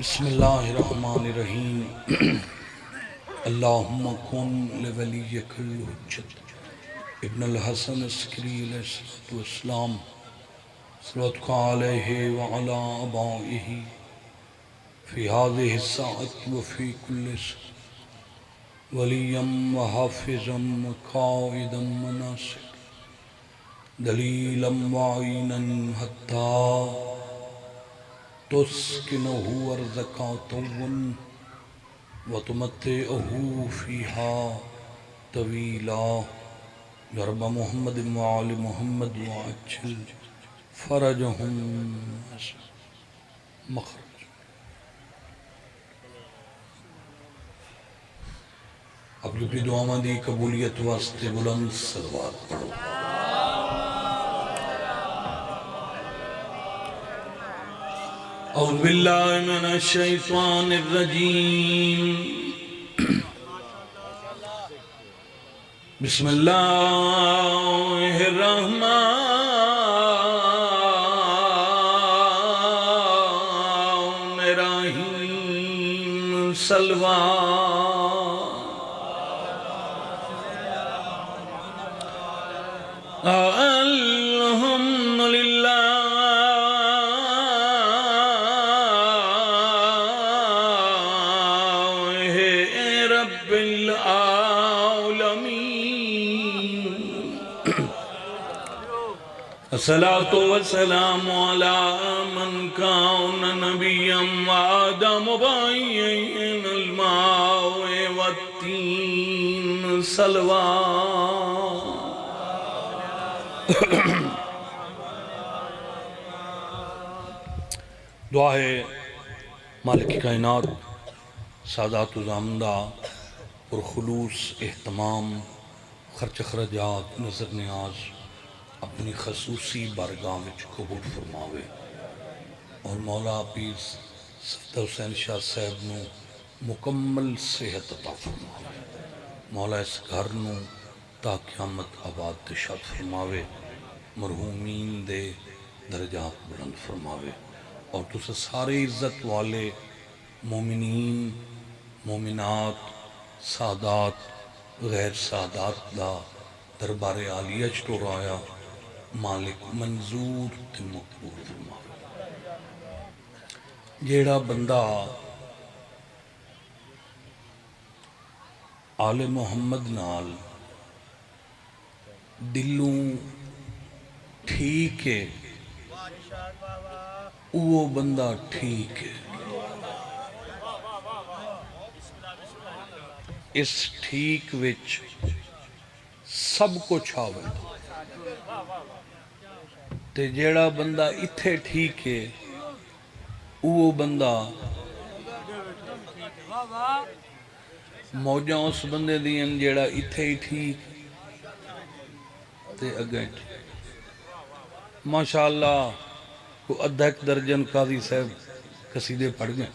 بسم اللہ الرحمن الرحیم اللہم کن لولیک الحجت ابن الحسن عسکری علیہ السلام صلواتک علیہ وعلا آبائہ فی هذه الساعة وفی کل ساعة ولیم وحافظا وقائدا مناسک دلیلا وعینا حتی تسکنہ ارضکا طوّن وتمتعہ فیہا طویلا رب محمد وآل محمد وعجل فرجہم مخرج۔ اب جو بھی دعا دی قبولیت واسطے بلند صلوات پڑھو۔ اعوذ باللہ من الشیطان الرجیم بسم اللہ الرحمن الرحیم صلوات الصلاة والسلام على من كان نبيا وآدم بين الماء والتين صلوات۔ دعا ہے مالک کائنات سادات و زامدہ اور خلوص اہتمام خرچ خرجات نظر نیاز اپنی خصوصی بارگاہ وچ قبول فرماوے اور مولا پیس صفدر حسین شاہ صاحب نو مکمل صحت عطا فرماوے۔ مولا اس گھر نو تا قیامت آباد شاد فرماوے، مرحومین دے درجات بلند فرماوے اور تسے سارے عزت والے مومنین مومنات سادات غیر سادات دا دربار عالیہ چٹور آیا مالک منظور تے مقبول فرماوے۔ جیڑا بندہ آل محمد نال دلوں ٹھیک ہے وہ بندہ ٹھیک ہے۔ اس ٹھیک وچ سب کچھ آوے تے جیڑا بندہ اتھے ٹھیک ہے وہ بندہ موجاں اس بندے دین جیڑا اتھے ہی ٹھیک تے اگیں ماشاءاللہ کو ادھا ایک درجن قاضی صاحب قصیدے پڑھ گئے،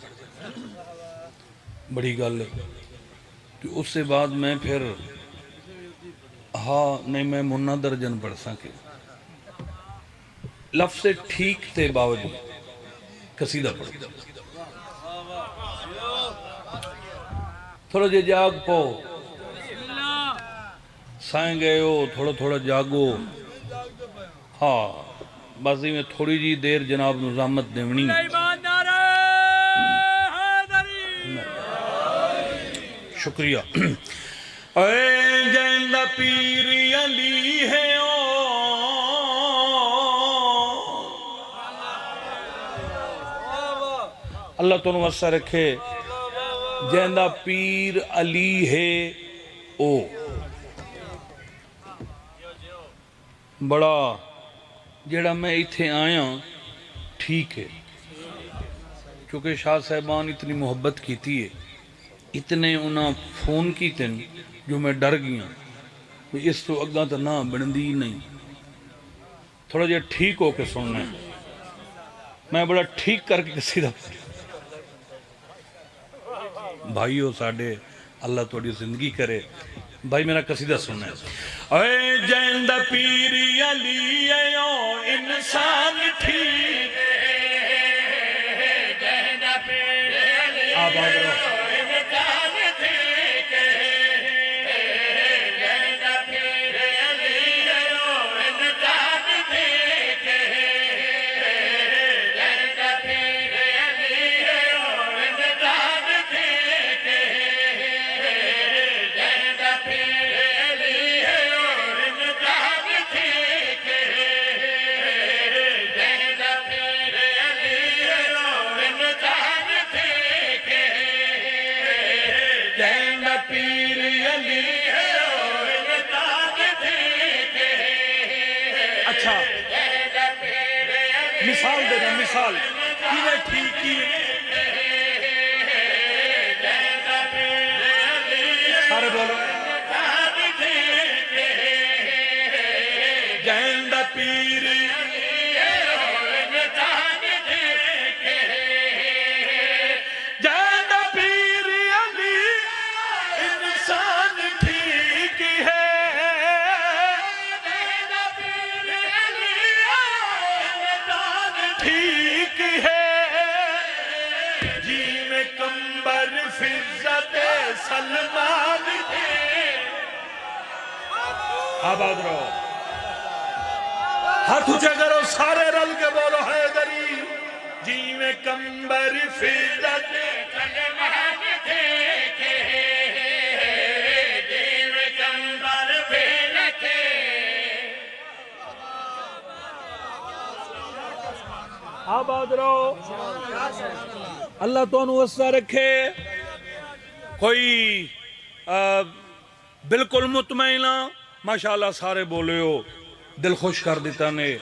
بڑی گل ہے کہ اس سے بعد میں پھر ہاں نہیں میں منہ درجن پڑھ سکے لفظ ٹھیک تے باوجود قصیدہ پڑھ تھوڑا جے جاگ پو سائیں گئے ہو تھوڑا تھوڑا جاگو ہاں بازی میں تھوڑی جی دیر جناب نظامت دیونی شکریہ۔ اے جیندہ پیر علی ہے اللہ تو نوسہ رکھے جیندہ پیر علی ہے او بڑا جیڑا میں اتھے آیا ٹھیک ہے کیونکہ شاہ صاحبان اتنی محبت کی تھی اتنے انہاں فون کی تن جو میں ڈر گیا اس تو اگاں تو نہ بندی نہیں تھوڑا جے ٹھیک ہو کے سننا ہے میں بڑا ٹھیک کر کے قصیدہ بھائیو ساڑھے اللہ توڑی زندگی کرے بھائی میرا قصیدہ سننا ہے۔ اے جیندہ پیری علی ایو انسان ٹھیک جیندہ پیری آباد رہو اچھا مثال دینا مثال کیویں ٹھیک کی سارے بولو جہند پیر جہند پیر علی انسان ٹھیک ہے ٹھیک ہے جی میں کمبر فضت سلمان آباد رہو ہاتھ اونچے کرو سارے رل کے بولو حیدری جی میں کمبر فضت سلمان جی میں کمبر فضت آباد رہو اللہ تو انہوں وسع رکھے کوئی بالکل مطمئنہ ماشاءاللہ سارے بولے ہو دل خوش کر دیتا نے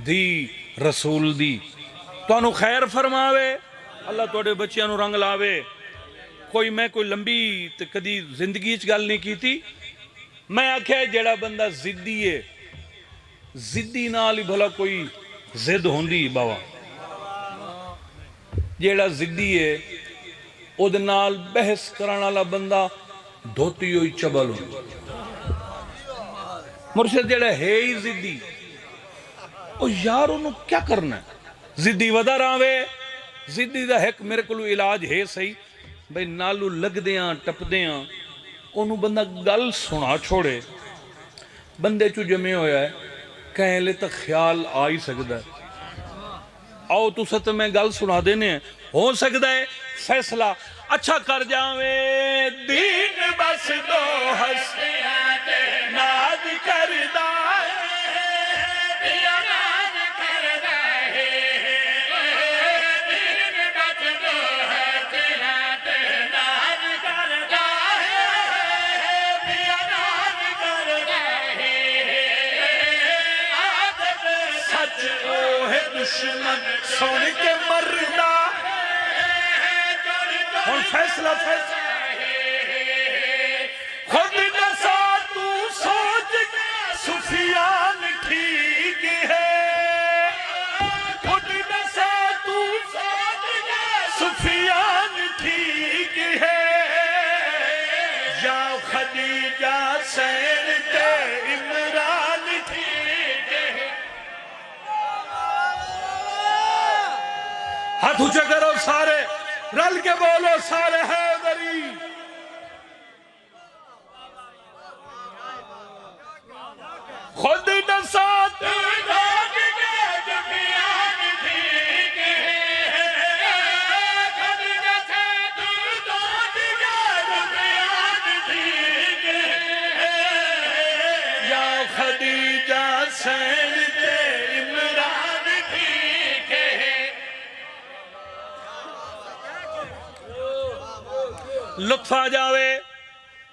دی رسول دی تو انہوں خیر فرماوے اللہ توڑے بچیاں نو رنگ لاوے کوئی میں کوئی لمبی کدی زندگی اچ گل نہیں کی تھی میں آکھے جیڑا بندہ زدی ہے زدی نال ہی بھلا کوئی زد ہوندی بابا جیڑا زدی ہے او دے نال بحث کرن والا بندہ دھوتی ہوئی چبل ہو مرشد جیڑا ہے ہی زدی او یار انہوں کیا کرنا ہے زدی ودا راوے زدی دا ایک میرے کو علاج ہے صحیح بھئی نالو لگ دیاں ٹپ دیاں انہوں بندہ گل سنا چھوڑے بندے چو جمع ہویا ہے کہیں لے تک خیال آئی سکتا ہے آؤ تو ست میں گل سنا دینے ہیں ہو سکتا ہے فیصلہ اچھا کر جاویں دین بس دو ہستیات ناد کردہ دشمن سن کے مردہ اور فیصلہ خود نسا تو سوچ سفیان ٹھیک ہے خود نسا تو سوچ سفیان ٹھیک ہے یا خدیجہ سین تے عمران ٹھیک ہے ہاتھ اونچے کرو سارے رل کے بولو سارے حیدری خود نسات یا خدیجہ سین تے عمران ٹھیک ہے لطف آ جاوے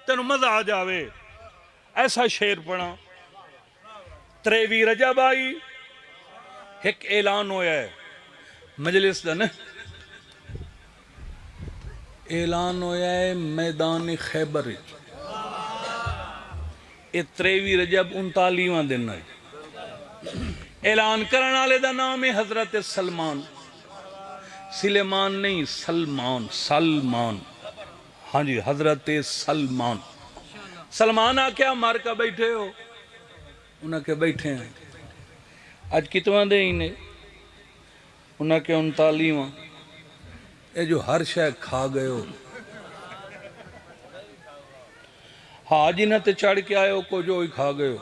تینو مزہ آ جاوے ایسا شیر پڑھا تریوی رجب آئی ایک اعلان ہویا ہے مجلس دا نا اعلان ہویا ہے میدان خیبر اے تریوی رجب 39واں دن ہے اعلان کرن والے دا نام ہے حضرت سلمان سلیمان نہیں سلمان ہاں جی حضرت سلمان سلمان آکیا مار کا بیٹھے ہو انہاں کے بیٹھے ہیں آج کتواں دے ہی نے انہاں کے 39واں اے جو ہر شے کھا گئے ہو ہاں جنہ تے چڑھ کے آئے ہو کو جو ہی کھا گئے ہو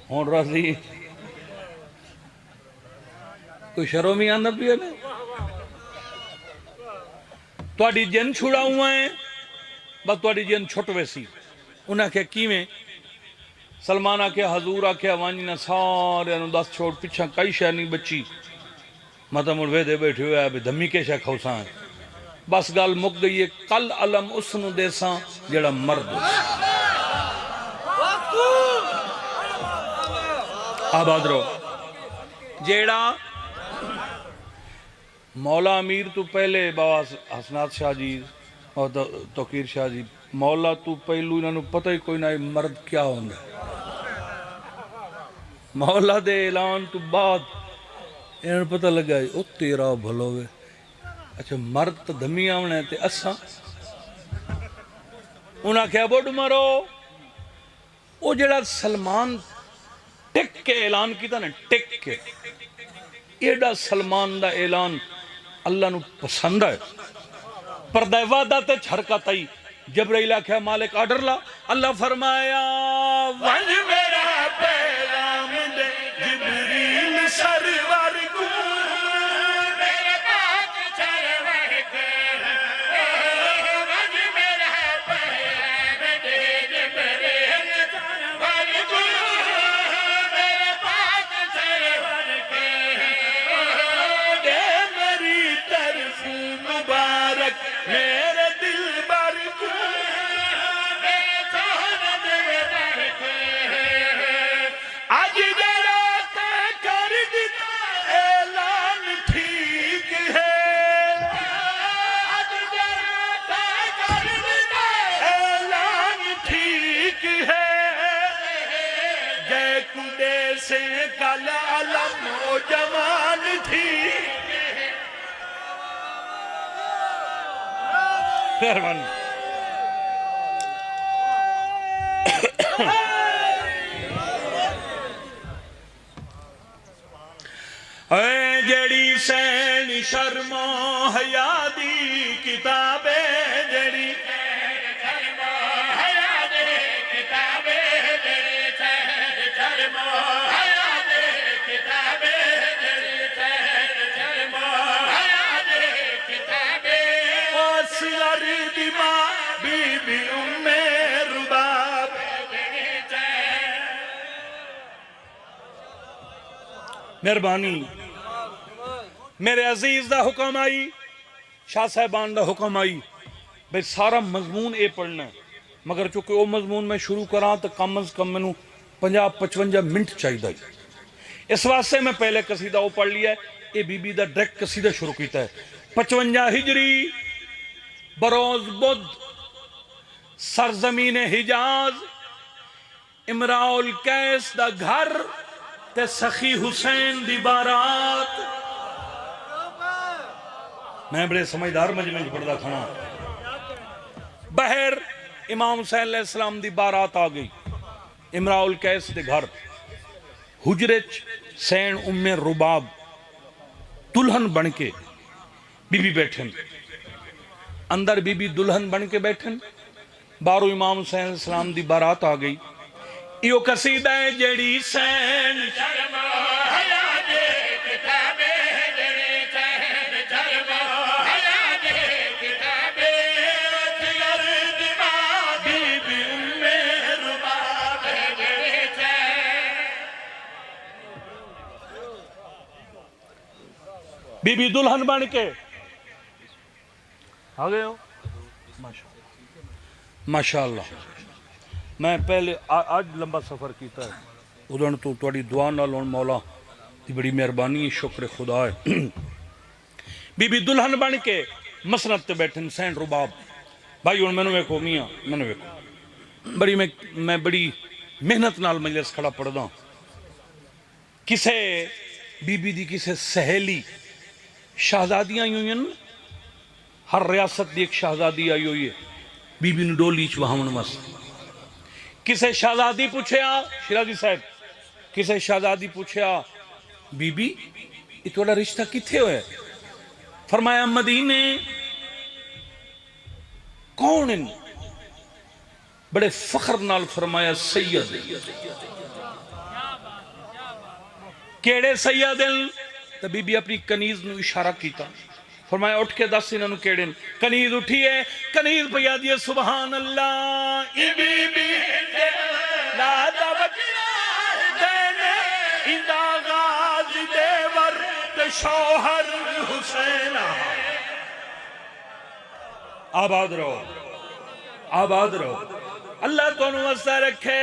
ہون راضی کوئی شرم ہی آنا پیا نے تواڈی جن چھڑا ہوا ہے بس تواڈی جن چھٹ ویسی انہاں کہ کیویں سلمان آکھیا حضور آکھیا وانجی نہ سارے انہوں دس چھوڑ پچھا کئی شے نہیں بچی مطلب مڑ وے دے بیٹھے ہوئے ابھی دھمی کے شے کھوساں ہیں بس گال مک گئی ہے کل علم اس نو دیساں جڑا مرد آباد رو جیڑا مولا امیر تو پہلے بابا حسنات شاہ جی اور توقیر شاہ جی مولا تو پہلو انہوں نے پتہ ہی کوئی نہ مرد کیا ہوں گا مولا دے اعلان تو بعد انہوں نے پتہ لگا ہے او تیرا بھلوے اچھا مرد تو دھمی آونا ہے تے اساں انہاں کیا بوڑ مرو او جڑا سلمان ٹک کے اعلان کیتا نا ٹک کے ایڈا سلمان دا اعلان اللہ نو پسند ہے پردہ وعدہ تے چھڑکا تائی جبرائیل کہا مالک آڈر لا اللہ فرمایا ون میرا پیغام دے جبریل سرور کو میرے پاک سرور کو ون میرا پیغام دے جبریل سرور کو میرے پاک سرور کو دے میری طرف مبارک میرے دل بر کو آج جڑا تے کر دیتا اعلان ٹھیک ہے آج جڑا تے کر دیتا اعلان ٹھیک ہے جے کنڈے سے کل علم و جوان ٹھیک مہربانی اے جڑی سین شرم و حیا دی کتابے جڑی شرم و حیا دی کتابے جڑی شرم و حیا دی کتابے جڑی شرم و حیا دی کتابے اصغر دی ماں بی بی ام رباب مہربانی میرے عزیز دا حکم آئی شاہ صاحبان دا حکم آئی بھئی سارا مضمون اے پڑھنا ہے مگر چونکہ وہ مضمون میں شروع کراں تو کم از کم میں 50-55 منٹ چاہی دا اس واسطے میں پہلے قصیدہ وہ پڑھ لیا ہے اے بی بی دا ڈریکٹ قصیدہ شروع کیتا ہے 55 ہجری بروز بدھ سرزمین حجاز امراء القیس دا گھر تے سخی حسین دی بارات میں بڑے سمجھدار مجمع پڑھدا کھانا بہر امام حسین علیہ السلام دی بارات آ گئی امراء القیس دے گھر حجرچ سین ام رباب دلہن بن کے بی بی بیٹھن اندر بی بی دلہن بن کے بیٹھن بارو امام حسین علیہ السلام دی بارات آ گئی ایو قصیدہ ہے جڑی سین شرم حیا دے کتابے جڑی سین شرم حیا دے کتابے اصغر دی ماں بی بی ام رباب جڑی سین بی بی دلہن بن کے آ گئے ہو ماشاءاللہ میں پہلے آج لمبا سفر کیتا ہے ادھن تو تواڈی دعا نال ہن مولا دی بڑی مہربانی شکر خدا ہے بی بی دلہن بن کے مسند تے بیٹھن سین رباب بھائی ہن مینوں ویکھو میاں مینوں ویکھو بڑی میں بڑی محنت نال مجلس کھڑا پڑھدا کسے بی بی دی کسے سہیلی شہزادیاں آئی ہوئی ہیں ہر ریاست دی ایک شہزادی آئی ہوئی ہے بی بی نے ڈولی چ وہاون واسطے کسے شہزادی پوچھیا شیرازی صاحب کسے شہزادی پوچھیا بی بی یہ تھوڑا رشتہ کتھے ہوئے فرمایا مدینے کون ان؟ بڑے فخر نال فرمایا سید۔ کیڑے سید تو بی بی اپنی کنیز نو اشارہ کیتا، فرمایا اٹھ کے دس انہوں کیڑے۔ کنیز اٹھیے، کنیز پیا دیئے سبحان اللہ ای بی بی لا توجہ دینے اندہ غازی دیور تے شوہر حسین۔ آباد رہو، آباد رہو، اللہ تو نوستہ رکھے۔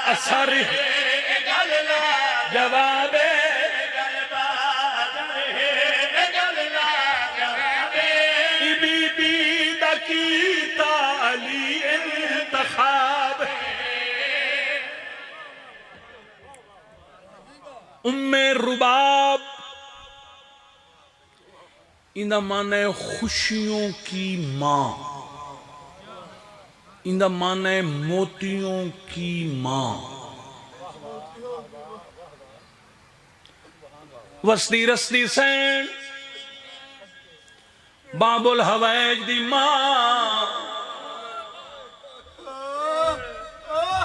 اثر جواب بی بی دا کیتا علی انتخاب۔ ام رباب اندہ معنی ہے خوشیوں کی ماں، اندہ معنی ہے موتیوں کی ماں۔ وسطی رستی سین باب الحوائج دی ماں۔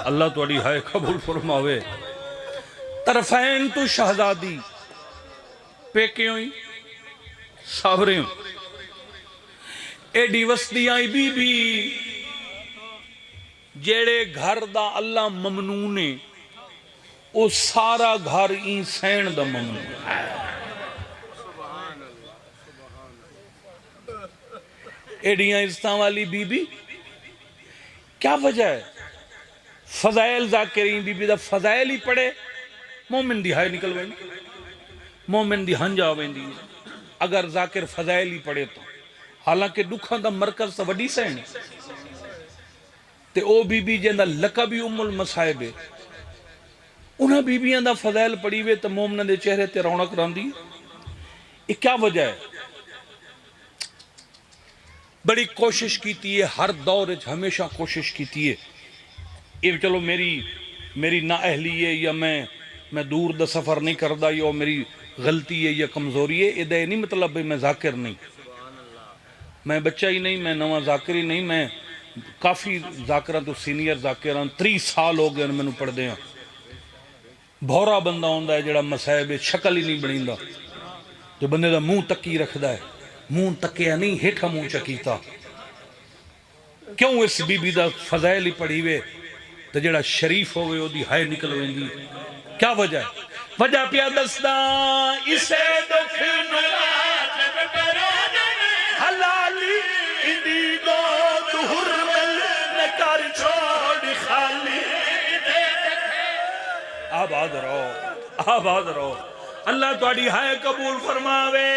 اللہ توڑی ہائے قبول فرماوے۔ طرفین تو شہزادی پیکے ہوئی ساورے ہوں، ایڈی وسطی آئی بی بی جیڑے گھر دا اللہ ممنونے او سارا گھر این سین دا ممنون ہے۔ ایڈیاں استان والی بی بی کیا وجہ ہے؟ فضائل ذاکرین بی بی دا فضائل ہی پڑھے مومن دی ہائے نکل ویندی، مومن دی ہنجا ویندی اگر ذاکر فضائل ہی پڑھے تو۔ حالانکہ دکھان دا مرکز تا وڈی سین تے او بی بی جیندہ لقبی ام المصائب ہے، انہاں بی بیاں دا فضائل پڑھی وے تو مومنہ دے چہرے تے رونق راندی۔ یہ کیا وجہ ہے؟ بڑی کوشش کیتی ہے، ہر دور ہمیشہ کوشش کیتی ہے۔ یہ چلو میری نااہلی ہے یا میں دور دا سفر نہیں کردہ یا میری غلطی ہے یا کمزوری ہے، یہ دے نہیں مطلب میں ذاکر نہیں، میں بچہ ہی نہیں، میں نواں ذاکر ہی نہیں، میں کافی ذاکران تو سینئر ذاکران 30 سال ہو گئے میں نے پڑھ دیا۔ بھورا بندہ ہوندہ ہے جڑا مسائب شکل ہی نہیں بنیندہ، جو بندے دا منہ تکی رکھ دا ہے، منہ تکیا نہیں ہیٹھا منہ چکیتا۔ کیوں اس بی بی دا فضائل ہی پڑھی وے تو جڑا شریف ہوئے ہو دی ہائے نکل ویندی؟ کیا وجہ ہے؟ وجہ پیا دستان اسے دکھ نواز حلالی اندی گو دہر مل نکر چھوڑ خالی۔ آباد رہو، آباد رہو، اللہ تواڈی ہائے قبول فرماوے۔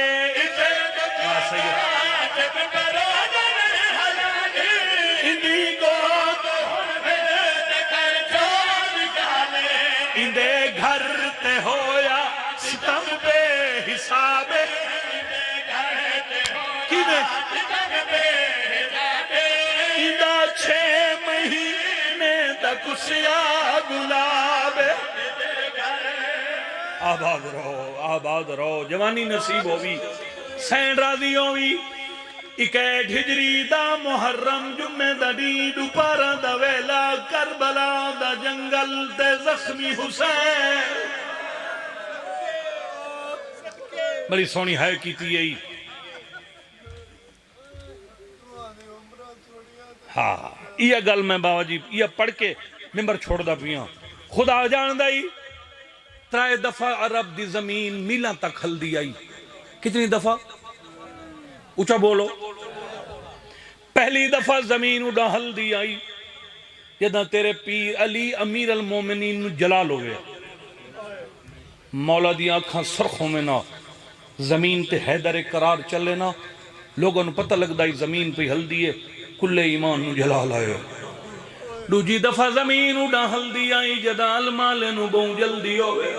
اندے گھر تے ہویا ستم بے حساب، اندہ 6 مہینے تک اسیا گلاب۔ آباد رہو، آباد رہو، جوانی نصیب ہوئی، سین راضی ہوئی۔ 21 ہجری دا محرم جمعہ دا ڈیڈ پارا دا ویلا کربلا دا جنگل دے زخمی حسین۔ بڑی سونی ہائے کیتی ہے۔ ہاں یہ گل میں بابا جی یہ پڑھ کے ممبر چھوڑ دا پیاں۔ خدا جان دائی 3 دفعہ عرب دی زمین میلان تک ہل دی آئی۔ کتنی دفعہ؟ اچھا بولو۔ پہلی دفعہ زمین اڈا ہل دی آئی جدہ تیرے پیر علی امیر المومنین جلال ہوئے، مولا دی آنکھاں سرخوں میں نہ زمین تے حیدر قرار چلے نا، لوگوں نے پتہ لگ دائی زمین پہ ہل دیئے، کل ایمان نو جلال آئے۔ دوجی دفعہ زمین اڈا ہل دی آئی جدہ المال نو بہن جلدی ہوئے۔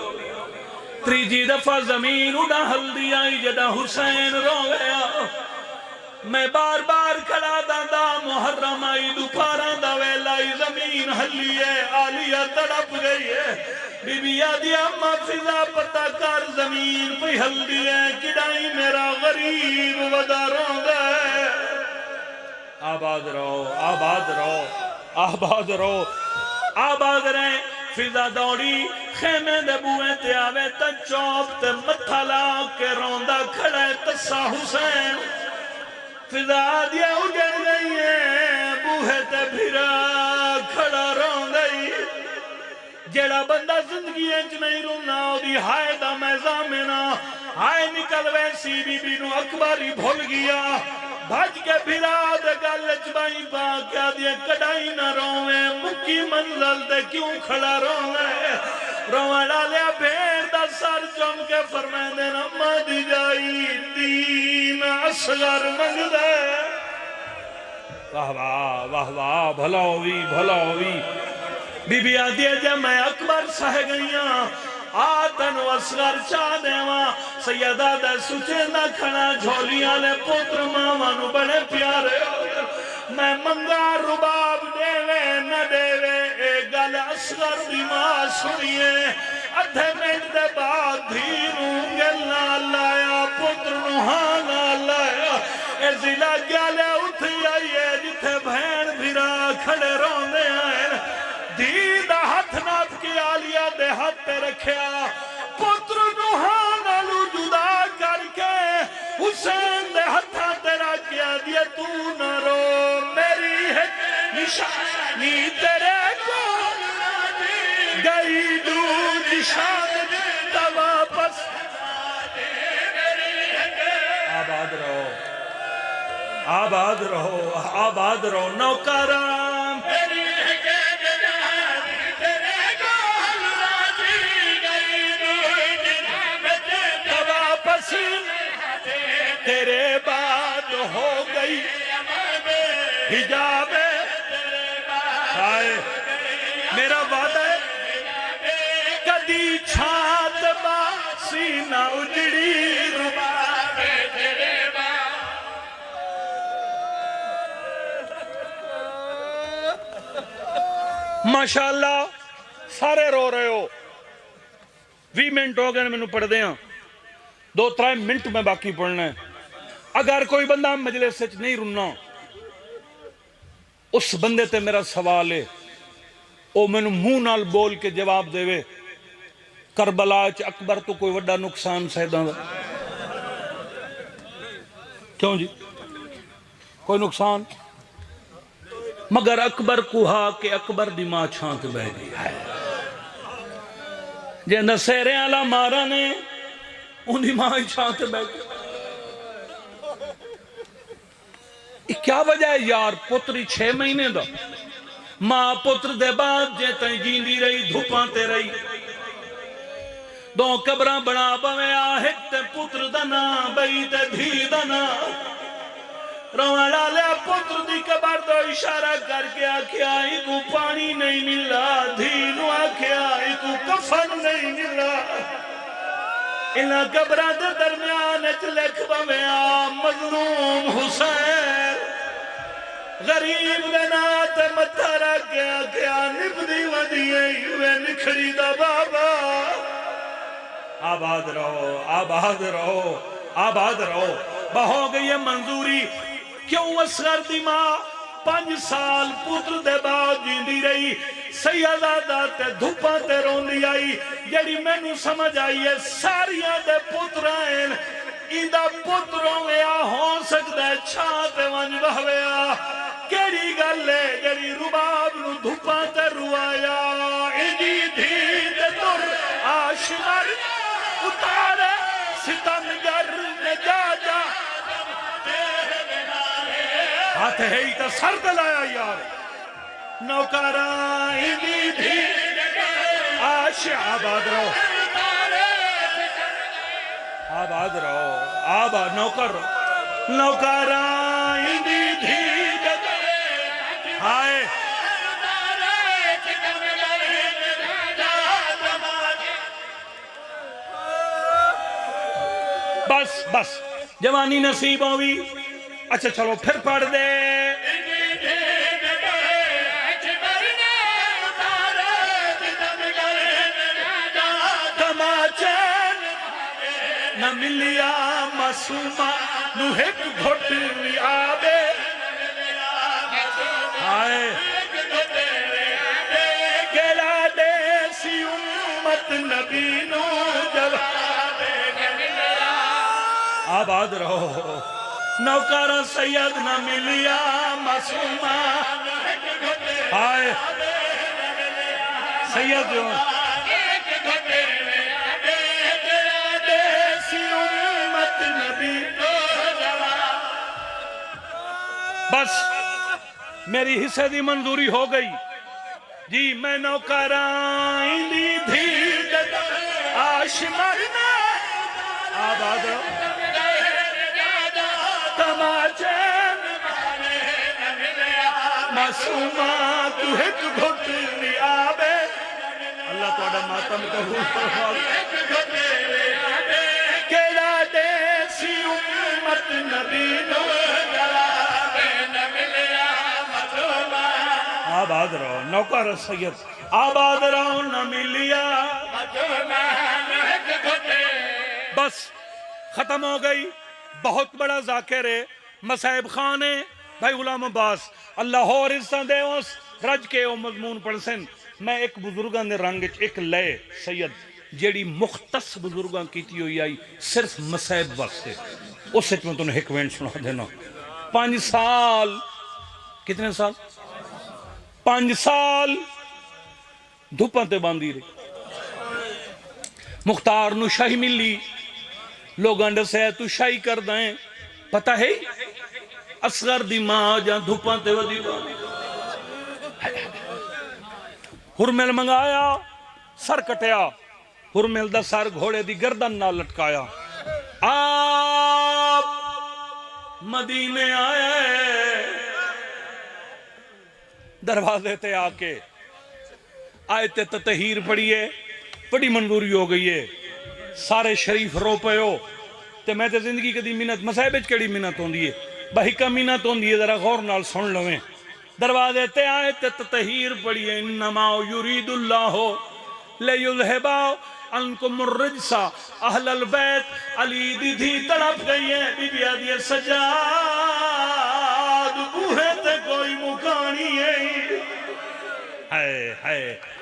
تریجی دفعہ زمین اڈا ہل دی آئی جدہ حسین رو گیا۔ میں بار بار کھڑا دا محرم آئی دوپہراں دا ویلائی زمین ہلی ہے عالیہ تڑپ گئی ہے بی بی آدھی اما فضا پتہ کر زمین پہ ہلی ہے کڈائی میرا غریب ودا روندا ہے آباد رہو آباد رہو آباد رہو آباد رہیں فضا دوڑی خیمے دے بوئے تے آوے تا چوب تے متھا لا کے روندا کھڑے تسا حسین فضا دیا اجڑ گئی ہے بوہے تے پھرا کھڑا رون گئی جیڑا بندہ زندگی انچ نہیں رونا دی ہائے دا میزامنا ہائے نکل ویسی بی بی نو اکباری بھول گیا بھج کے پھرا دے گلچ بائی پا کیا دیا کڑائی نہ رویں مکی منزل دے کیوں کھڑا رویں رویں ڈالیا بھیڑ دا سر چم کے فرمائیں دے نمہ دی جائی دین اصغر منگ دے واہ واہ واہ واہ بھلا ہوئی بی بی آدھی جے میں اکبر سہ گئیاں آتن و اصغر چاہ دیواں سیدہ دے سچے نہ کھنا جھولیاں لے پتر مامانو بڑے پیارے میں منگا رباب دیوے نہ دیوے ایک گل اصغر دی ماں سنیے ادھے منٹ دے بعد دھیروں گلنا لایا پتر نوہانا لایا اے زلہ گالے اٹھی آئیے جتھے بھین بھیرا کھڑے روندے آئیں دیدہ ہاتھ نات کی آلیہ دے ہاتھ تے رکھیا پتر نوہانا لو جدا کر کے حسین دے ہاتھا تیرا کیا دیا تو نہ رو میری ہے نشانی تیرے کو گئی دو نشان تا واپس آباد رہو آباد رہو آباد رہو نوکرام تیرے بعد ہو گئی حجاب میرا وعدہ ہے کدی چھات باسی نہ اجڑی رباب تیرے ماشاءاللہ سارے رو رہے ہو 20 منٹ ہو گئے میں نے پڑھ دیا 2-3 منٹ میں باقی پڑھنا ہے اگر کوئی بندہ مجلس سے نہیں رننا اس بندے تے میرا سوال ہے او میں نے منہ نال بول کے جواب دے وے کربلا چ اکبر تو کوئی وڈا نقصان سیداں دا کیوں جی کوئی نقصان مگر اکبر کو ہا کہ اکبر دی ماں چھانت بہ گئی ہے جہاں سیرے آلہ مارا نے انہی ماں ہی چھانت بہ گئی کیا وجہ ہے یار پتری 6 مہینے دا ماں پتر دے بعد جے تائیں جیندی رہی دھپانتے رہی دو قبراں بنا پوے آہت تے پتر دنا بئی تے دھی دنا روان لالیا پتر دی قبر دو اشارہ کر کے آکھیا ایکو پانی نہیں ملا دھینو آکھیا ایکو کفن نہیں ملا انہا قبرہ دے درمیان اچ لکھ بویا مظلوم حسین غریب دنات متھرہ کیا کیا نبدی ودیئے ہوئے نکھری دا بابا آباد رہو آباد رہو آباد رہو بہو گئی ہے منظوری کیوں اصغر دی ماں 5 سال پتر دے بعد جیندی رہی سیدہ تے دھپاں تے روندی آئی جڑی میں نو سمجھ آئی ہے ساریاں دے پترائیں ایدہ پتروں ویا ہو سکتا ہے چھاتے ونج بہویا کیڑی گلے جڑی رباب نو دھپاں تے روایا ایدی دھید در آشمر اتارے ستمگر نے جا جا ہاتھ ہے ہی تا سر دلایا یار نوکران ایدی دھید آش آباد رہو آباد رہو آباد نوکر رہو نوکران ایدی دھید ہائے بس بس جوانی نصیب ہوئی اچھا چلو پھر پڑھ دے نہ ملیا معصومہ نو ایک گھٹ بھی آبے آئے کہلا دے سی امت نبی نو جواب آباد رہو نوکارا سید نہ ملیا معصومہ آئے سید جو بس میری حصے دی منظوری ہو گئی جی میں نوکرائیں دی دھید آش مرنا آباد تماچین معصومہ تو ایک گھٹ بھی آبے اللہ توڑا ماتم کہو کہلا دے سی امت نبی نو آباد رہو نوکر سید آباد رہو نہ ملیا بس ختم ہو گئی بہت بڑا ذاکر ہے مسائب خان ہے بھائی غلام عباس اللہ اور حصہ دے اس رج کے او مضمون پڑھ سن میں ایک بزرگان دے رنگ ایک لئے سید جیڑی مختص بزرگان کیتی ہوئی آئی صرف مسائب واسطے اس سے میں تنہیں ایک وینٹ سنا دینا 5 سال کتنے سال 5 سال دھوپاں تے باندھی رہی مختار نو شاہی ملی لوگاں دسے تو شاہی کر دائیں پتہ ہے اصغر دی ماں جہاں دھوپاں تے ودی باندھی ہرمل منگایا سر کٹیا ہرمل دا سر گھوڑے دی گردن نہ لٹکایا آپ مدینے آئے دروازے تے آکے آیت تطہیر پڑھیے بڑی منظوری ہو گئی ہے سارے شریف رو پے ہو تے میں تے زندگی کدی منت مسائبج کیڑی منت ہوندی ہے بہکا منت ہوندی ہے ذرا غور نال سن لویں دروازے تے آیت تطہیر پڑھیے انما یرید اللہ لیذھبا عنکم الرجس اہل البیت علی دی دھی تڑپ گئی ہے بی بی آدھی سجاد بوہے تے کوئی مکانی ہے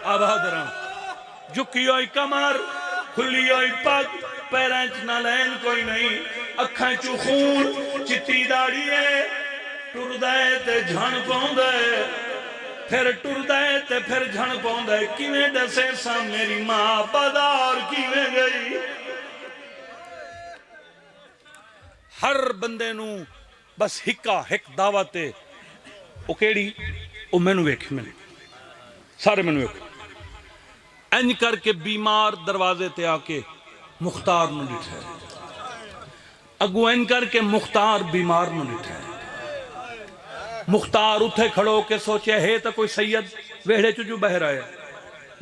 آباد رہا جھکی ہوئی کمر کھلی ہوئی پگ پیرانچ نہ لین کوئی نہیں اکھائیں چو خون چٹی داڑی ہے ٹر دائے تے جھن پاؤں دائے پھر ٹر دائے تے پھر جھن پاؤں دائے کیویں دسے سا میری ماں بازار کیویں گئی ہر بندے نو بس ہکا ہک دعوتے او کیڑی او میں نو ویکھ میں سارے میں نو ویکھ انج کر کے بیمار دروازے تے آکے مختار نو ڈٹھائے اگو انج کر کے مختار بیمار نو ڈٹھائے مختار اٹھے کھڑو کے سوچے ہے تا کوئی سید ویڑے چو بہر آیا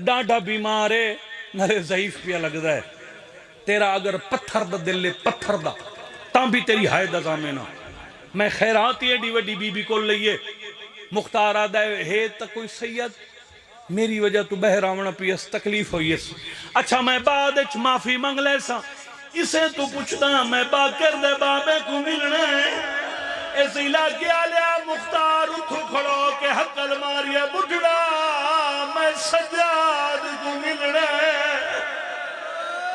ڈاڈا بیمار ہے نرے ضعیف پیا لگ ہے تیرا اگر پتھر دا دل لے پتھر دا تاں بھی تیری ہائے دا زامینا میں خیراتی ہے ڈیوے ڈی بی بی کو لئیے مختار آدھا ہے تا کوئی سید میری وجہ تو بہر آونا پیس تکلیف ہوئی اس اچھا میں بعد اچھ معافی منگ لے سا اسے تو پوچھتا میں باکر دے بابے کو ملنا ہے اس علاقے آلیا مختار اٹھو کھڑو کے حقل ماریا بڑھڑا میں سجاد کو ملنا ہے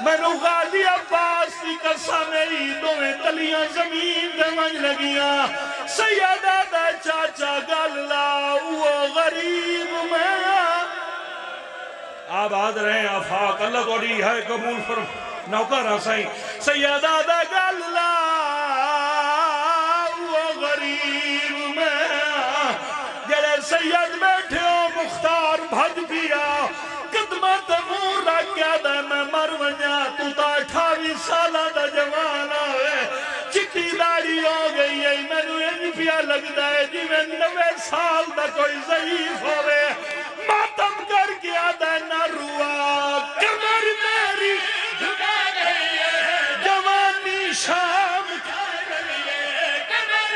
میں نو غازی عباس کی قصہ میری دویں تلیاں زمین دے منج لگیاں سیدہ دا چاچا گاللہ وہ غریب میں آباد رہے ہیں آفاق اللہ توڑی ہے قبول فرم نوکر آسائیں سیدہ دا گاللہ وہ غریب میں جلے سید بیٹھے ہو مختار بھج پیا قدمت مور رکھ کیا دے میں مر ونیا تو تا 28 سالہ دا جوانا ہے چٹی داڑی ہو گئی ہے میں نو یہ پیا لگ دائے جی میں 90 سال دا کوئی ضعیف ہوئے ماتم کر کیا دے نہ روا کمر میری جھکا گئی ہے جوانی شام کھا گئی ہے کمر